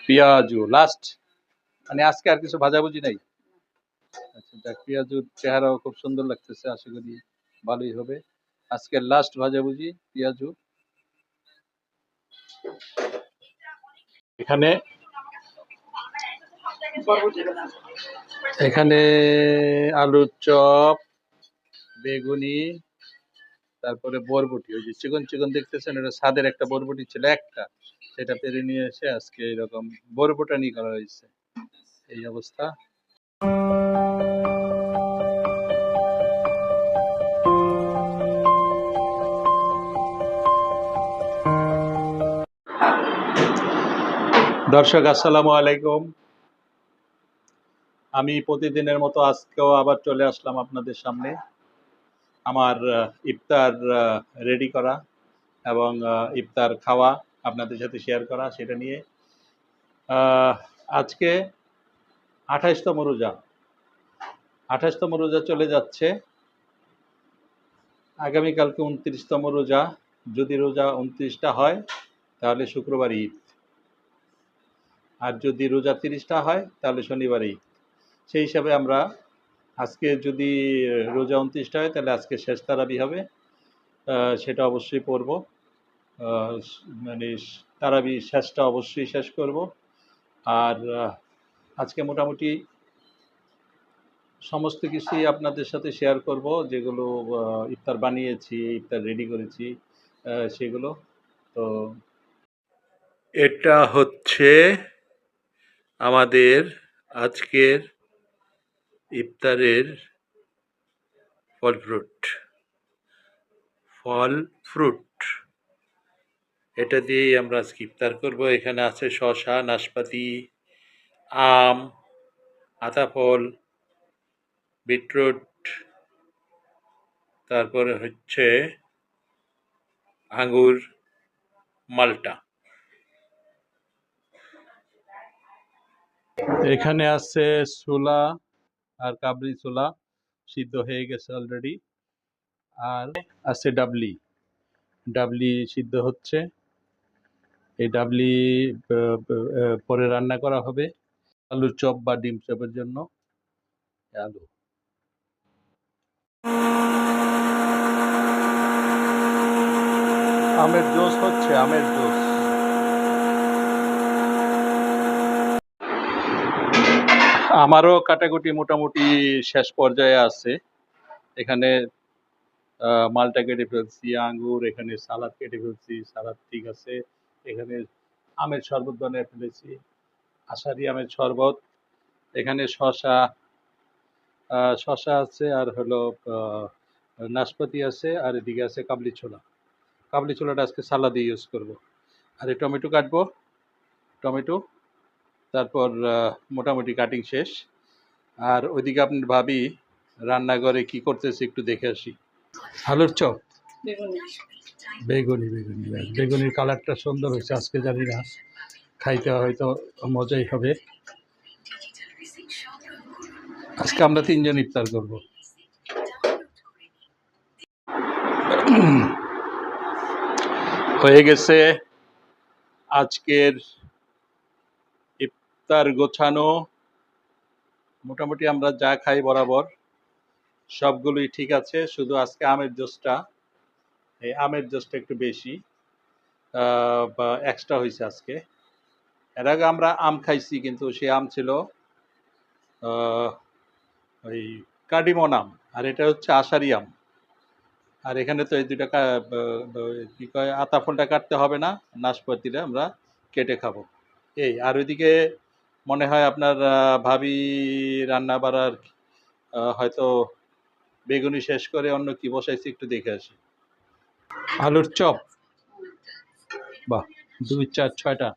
পেঁয়াজু লাস্ট, মানে আজকে আর কিছু ভাজাভুজি নাই। আচ্ছা যাক, পেঁয়াজুর চেহারাও খুব সুন্দর লাগতেছে, আশা করি ভালোই হবে। আজকের লাস্ট ভাজাভুজি পেঁয়াজু। এখানে এখানে আলুর চপ, বেগুনি, তারপরে বরবটি, ওই যে চিকন চিকন দেখতেছেন, এটা স্বাদের একটা বরবটি ছিল একটা, সেটা পেরে নিয়ে এসে আজকে এরকম বরবটানি করা হয়েছে। এই অবস্থা। দর্শক আসসালামু আলাইকুম। আমি প্রতিদিনের মতো আজকেও আবার চলে আসলাম আপনাদের সামনে আমার ইফতার রেডি করা এবং ইফতার খাওয়া আপনাদের সাথে শেয়ার করা, সেটা নিয়ে। আজকে 28তম রোজা, 28তম রোজা চলে যাচ্ছে। আগামীকালকে 29তম রোজা। যদি রোজা 29টা হয় তাহলে শুক্রবার ঈদ, আর যদি রোজা 30টা হয় তাহলে শনিবার ঈদ। সেই হিসাবে আমরা আজকে যদি রোজা 29টা হয় তাহলে আজকে শেষ তারাবি হবে, সেটা অবশ্যই পড়ব। মানে তারাবি শেষটা অবশ্যই শেষ করব। আর আজকে মোটামুটি সমস্ত কিছুই আপনাদের সাথে শেয়ার করব, যেগুলো ইফতার বানিয়েছি, ইফতার রেডি করেছি, সেগুলো। তো এটা হচ্ছে আমাদের আজকের ইফতারের ফল ফ্রুট, এটা দিয়েই আমরা আজকে ইফতার করব। এখানে আছে শসা, নাশপাতি, আম, আতাফল, বিটরুট, তারপরে হচ্ছে আঙ্গুর, মালটা। এখানে আছে ছোলা আর কাবলি ছোলা, সিদ্ধ হয়ে গেছে অলরেডি। আর আছে ডাবলি, ডাবলি সিদ্ধ হচ্ছে। এই ডাবলি পরে রান্না করা হবে আলুর চপ বা ডিম চপের জন্য। আলু, আমের জুস হচ্ছে, আমের জুস। আমারও কাটাকুটি মোটামুটি শেষ পর্যায়ে আছে। এখানে মালটা কেটে ফেলছি, আঙ্গুর, এখানে সালাদ কেটে ফেলছি, সালাদ ঠিক আছে। এখানে আমের শরবত বানিয়ে ফেলেছি, আষাঢ়ি আমের শরবত। এখানে শসা আছে, আর হলো নাশপাতি আছে, আর এদিকে আছে কাবলি ছোলা। কাবলি ছোলাটা আজকে সালাদে ইউজ করব। আর এই টমেটো কাটবো, টমেটো। তারপর মোটামুটি কাটিং শেষ। আর ওইদিকে আপনার ভাবি রান্নাঘরে কি করতেছে একটু দেখে আসি। আলুর চপ, বেগুনি, বেগুনির কালারটা সুন্দর হয়েছে। আজকে জানি না, খাইতে হয়তো মজাই হবে। আজকে আমরা 3জন ইফতার করব। হয়ে গেছে আজকের ইফতার গোছানো। মোটামুটি আমরা যা খাই বরাবর সবগুলোই ঠিক আছে, শুধু আজকে আমের জুসটা, এই আমের জুসটা একটু বেশি বা এক্সট্রা হয়েছে আজকে। এর আগে আমরা আম খাইছি, কিন্তু সে আম ছিল ওই কাডিমন আম, আর এটা হচ্ছে আষাঢ়ি আম। আর এখানে তো এই দুইটা কি কয়, আতাফলটা কাটতে হবে না, নাশপাতিটা আমরা কেটে খাবো। এই আর ওইদিকে মনে হয় আপনার ভাবি রান্না বাড়ার হয়তো বেগুনি শেষ করে অন্য কি বসাইছি, একটু দেখে আসি। আলুর চপ, বাহ, 2 4 6টা,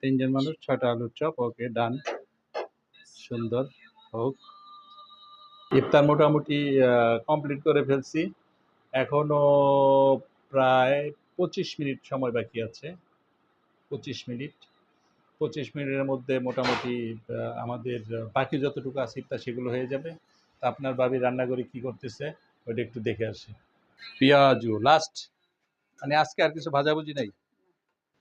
3জন মানুষ, 6টা আলুর চপ। ওকে, ডান, সুন্দর হোক। ইফতার মোটামুটি কমপ্লিট করে ফেলছি। এখনো প্রায় 25 মিনিট সময় বাকি আছে। 25 মিনিটের মধ্যে মোটামুটি আমাদের বাকি যতটুকু আছে ইফতার সেগুলো হয়ে যাবে। তা আপনার ভাবি রান্নাঘরে কি করতেছে ওইটা একটু দেখে আসি। পেঁয়াজু লাস্ট, মানে আজকে আর কিছু ভাজাভুজি নাই।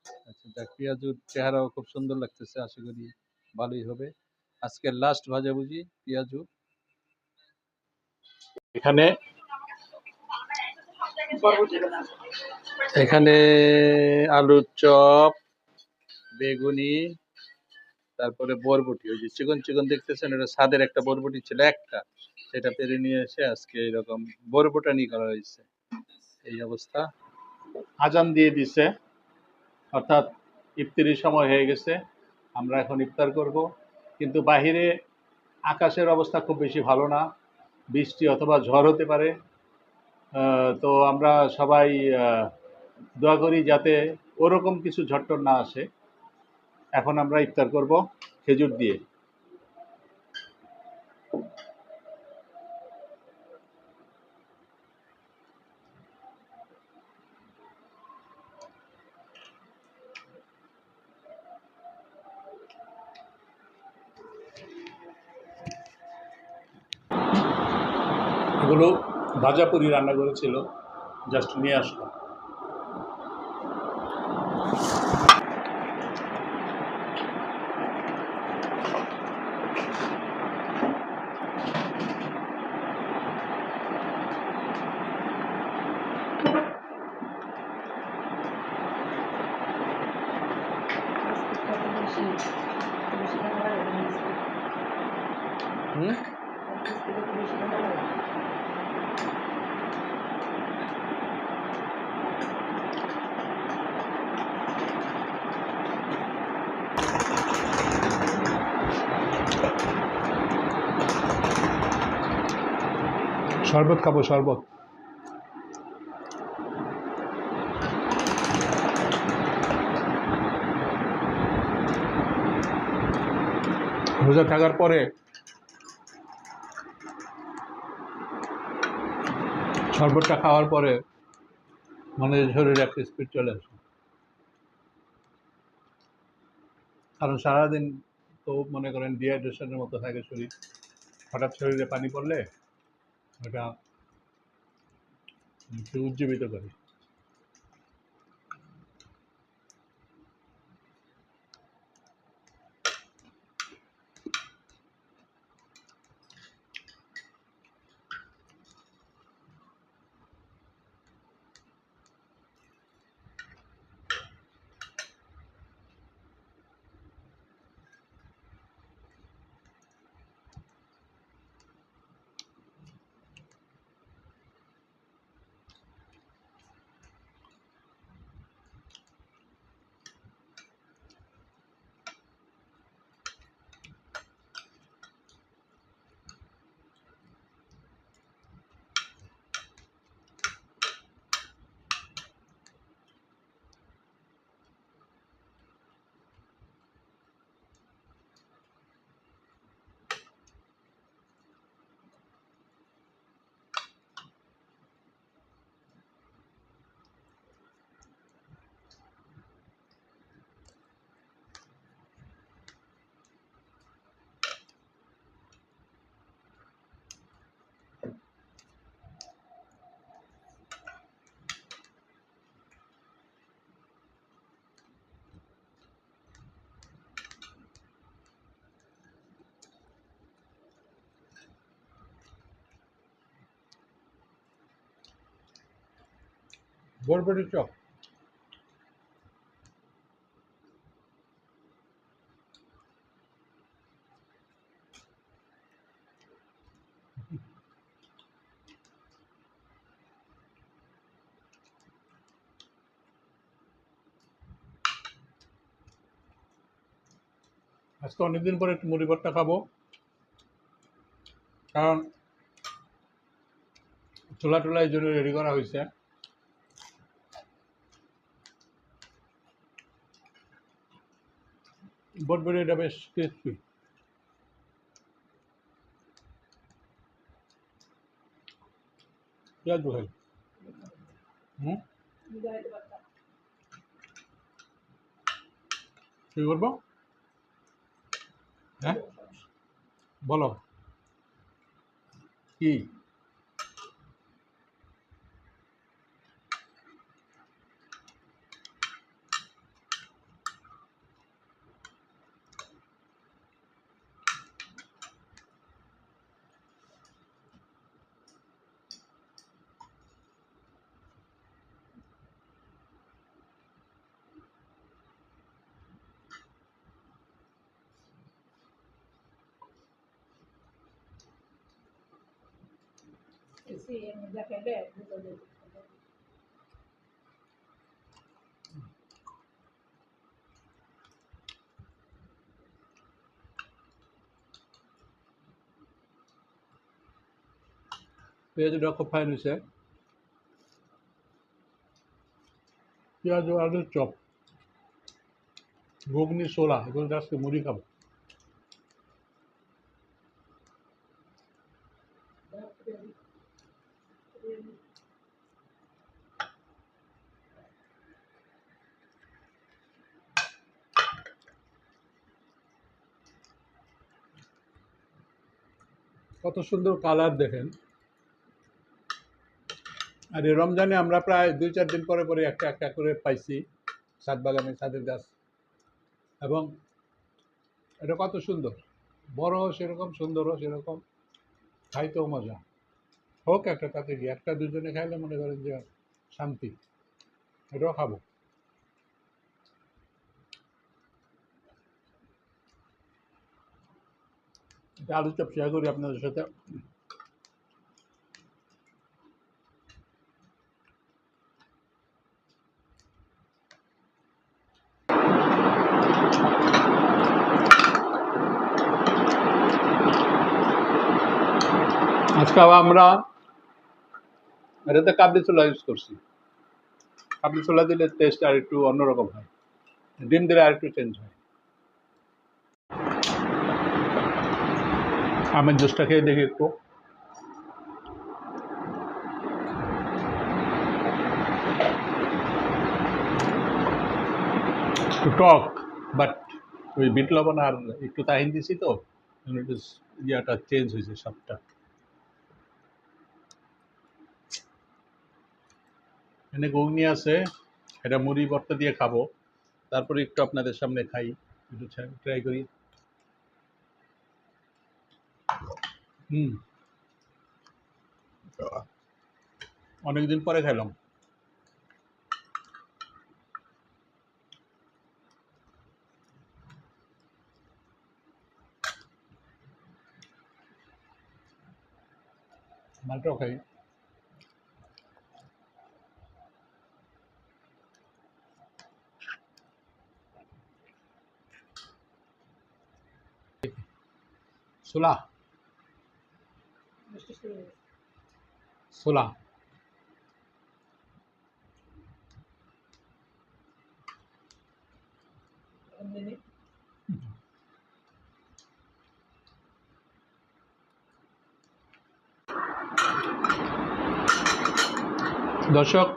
আচ্ছা, যাক, পেঁয়াজুর চেহারাও খুব সুন্দর লাগতেছে, আশা করি ভালোই হবে। আজকের লাস্ট ভাজাভুজি পেঁয়াজু। এখানে এখানে আলুর চপ, বেগুনি, তারপরে বরবটি, ওই যে চিকন চিকন দেখতেছেন, এটা স্বাদের একটা বরবটি ছিল একটা, সেটা পেরে নিয়ে এসে আজকে এরকম বরবটানি করা হয়েছে। এই অবস্থা। আজান দিয়ে দিছে, অর্থাৎ ইফতারির সময় হয়ে গেছে। আমরা এখন ইফতার করব, কিন্তু বাহিরে আকাশের অবস্থা খুব বেশি ভালো না, বৃষ্টি অথবা ঝড় হতে পারে। তো আমরা সবাই দোয়া করি যাতে ওরকম কিছু ঝড়টর না আসে। এখন আমরা ইফতার করব খেজুর দিয়ে। এগুলো ভাজাপুরি রান্না করেছিল, জাস্ট নিয়ে আসলাম। হুম, শরবত খাবো, শরবত। রোজা থাকার পরে শরবতটা খাওয়ার পরে মানে শরীরে একটা স্পিড চলে আসে, কারণ সারাদিন তো মনে করেন ডিহাইড্রেশনের মতো থাকে শরীর, হঠাৎ শরীরে পানি পড়লে ওটা একটু উজ্জীবিত করে। বরবটির চপ। আজকে অনেকদিন পরে একটু মুড়ি ভর্তা খাবো, কারণ ছোলা টোলা এই জন্য রেডি করা হয়েছে। বরবটিটা বেশ ক্রিসপি। পেঁয়াজ ভাই। হুম, কি করবো? হ্যাঁ, বলো কি? দিছি এমনি দেখাইলে বুঝা যায়। পেঁয়াজটা খুব ফাইন হয়েছে। পেঁয়াজ ও আলুর চপ, ঘুগনি, ছোলা, এগুলো আজকে মুড়ি খাবো। কত সুন্দর কালার দেখেন। আর এই রমজানে আমরা প্রায় 2-4 দিন পরে পরে একটা একটা করে পাইছি ছাদ বাগানে, ছাদের গাছ। এবং এটা কত সুন্দর, বড়ও সেরকম, সুন্দরও সেরকম, খাইতেও মজা। হোক একটা, তাতে কি একটা দুজনে খাইলে মনে করেন যে শান্তি। এটাও খাবো। এটা আলুর চপ শেয়ার করি আপনাদের সাথে। আজকে আবার আমরা এটাতে কাবলি ছোলা ইউজ করছি। কাবলি ছোলা দিলে টেস্ট আর একটু অন্যরকম হয়, ডিম দিলে আর একটু চেঞ্জ হয়। আমের জুসটা খেয়ে দেখি একটু। একটু টক, বাট ওই বিট লবণ আর একটু তাহিন দিছি তো একটু ইয়াটা চেঞ্জ হয়েছে সবটা। এখানে ঘুগনি আছে, এটা মুড়ি ভর্তা দিয়ে খাবো। তারপরে একটু আপনাদের সামনে খাই, একটু ট্রাই করি। অনেকদিন পরে খেলাম। মালটাও খাই। ছোলা, ছোলা দর্শক,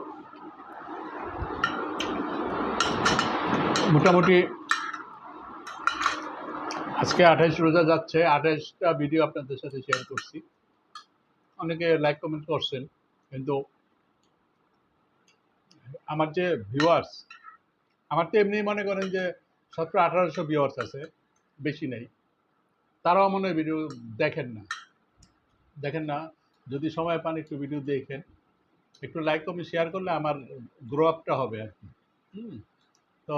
মোটামুটি আজকে 28 রোজা যাচ্ছে, 28টা ভিডিও আপনাদের সাথে শেয়ার করছি। অনেকে লাইক কমেন্ট করছেন, কিন্তু আমার যে ভিউয়ার্স, আমার তো এমনি মনে করেন যে 1700-1800 ভিউয়ার্স আছে, বেশি নেই। তারাও মনে হয় ভিডিও দেখেন না। যদি সময় পান একটু ভিডিও দেখেন, একটু লাইক কমেন্ট শেয়ার করলে আমার গ্রো আপটা হবে আর কি। তো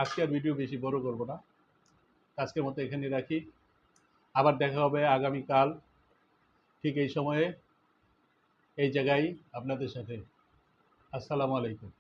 আজকে আর ভিডিও বেশি বড় করব না, আজকের মতো এখানে রাখি। আবার দেখা হবে আগামীকাল ঠিক এই সময়ে, এই জায়গায় আপনাদের সাথে। আসসালামু আলাইকুম।